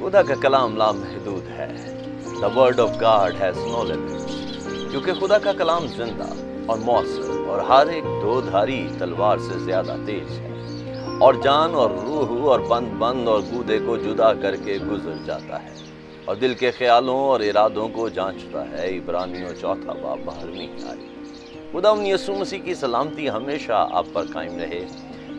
خدا کا کلام لامحدود ہے. The word of God has no limits. کیونکہ خدا کا کلام زندہ اور مؤثر اور ہر ایک دو دھاری تلوار سے زیادہ تیز ہے، اور جان اور روح اور بند اور گودے کو جدا کر کے گزر جاتا ہے، اور دل کے خیالوں اور ارادوں کو جانچتا ہے. عبرانیوں 4 باب 12 آیت. خداوند یسوع مسیح کی سلامتی ہمیشہ آپ پر قائم رہے.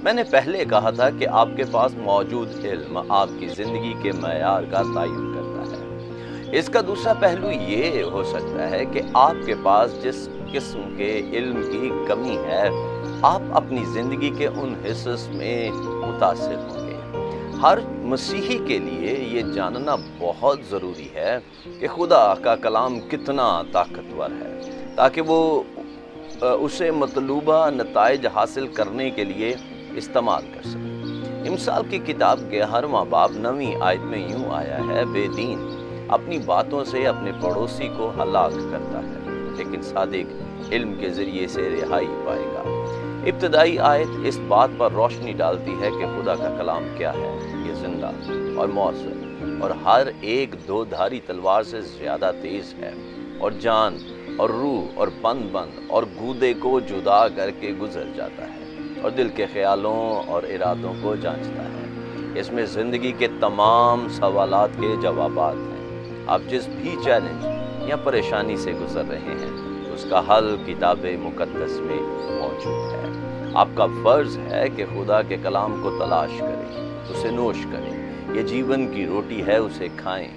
میں نے پہلے کہا تھا کہ آپ کے پاس موجود علم آپ کی زندگی کے معیار کا تعین کرتا ہے. اس کا دوسرا پہلو یہ ہو سکتا ہے کہ آپ کے پاس جس قسم کے علم کی کمی ہے، آپ اپنی زندگی کے ان حصص میں متاثر ہوں گے. ہر مسیحی کے لیے یہ جاننا بہت ضروری ہے کہ خدا کا کلام کتنا طاقتور ہے، تاکہ وہ اسے مطلوبہ نتائج حاصل کرنے کے لیے استعمال کر سکے. امثال کی کتاب کے 11واں باب 9 آیت میں یوں آیا ہے: بے دین اپنی باتوں سے اپنے پڑوسی کو ہلاک کرتا ہے، لیکن صادق علم کے ذریعے سے رہائی پائے گا. ابتدائی آیت اس بات پر روشنی ڈالتی ہے کہ خدا کا کلام کیا ہے. یہ زندہ اور مؤثر اور ہر ایک دو دھاری تلوار سے زیادہ تیز ہے، اور جان اور روح اور بند اور گودے کو جدا کر کے گزر جاتا ہے، اور دل کے خیالوں اور ارادوں کو جانچتا ہے. اس میں زندگی کے تمام سوالات کے جوابات ہیں. آپ جس بھی چیلنج یا پریشانی سے گزر رہے ہیں، اس کا حل کتاب مقدس میں موجود ہے. آپ کا فرض ہے کہ خدا کے کلام کو تلاش کریں، اسے نوش کریں. یہ جیون کی روٹی ہے، اسے کھائیں.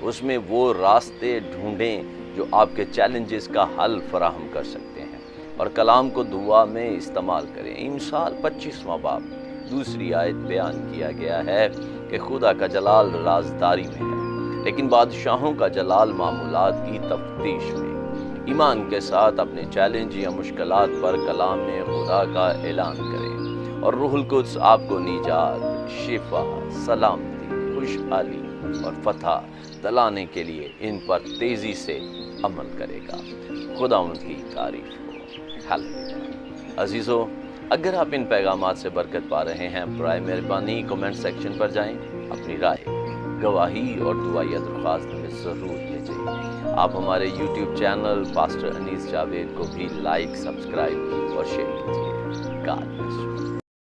اس میں وہ راستے ڈھونڈیں جو آپ کے چیلنجز کا حل فراہم کر سکتے ہیں، اور کلام کو دعا میں استعمال کریں. امثال 25واں باب 2 آیت بیان کیا گیا ہے کہ خدا کا جلال رازداری میں ہے، لیکن بادشاہوں کا جلال معمولات کی تفتیش میں. ایمان کے ساتھ اپنے چیلنج یا مشکلات پر کلام میں خدا کا اعلان کریں، اور روح القدس آپ کو نجات، شفا، سلامتی، خوشحالی اور فتح دلانے کے لیے ان پر تیزی سے عمل کرے گا. خداوند کی تعریف ہو. ہیلویا. عزیزو، اگر آپ ان پیغامات سے برکت پا رہے ہیں، برائے مہربانی کومنٹ سیکشن پر جائیں. اپنی رائے، گواہی اور دعائیہ درخواست ہمیں ضرور بھیجیں. آپ ہمارے یوٹیوب چینل پاسٹر انیس جاوید کو بھی لائک، سبسکرائب اور شیئر کیجیے. God bless you.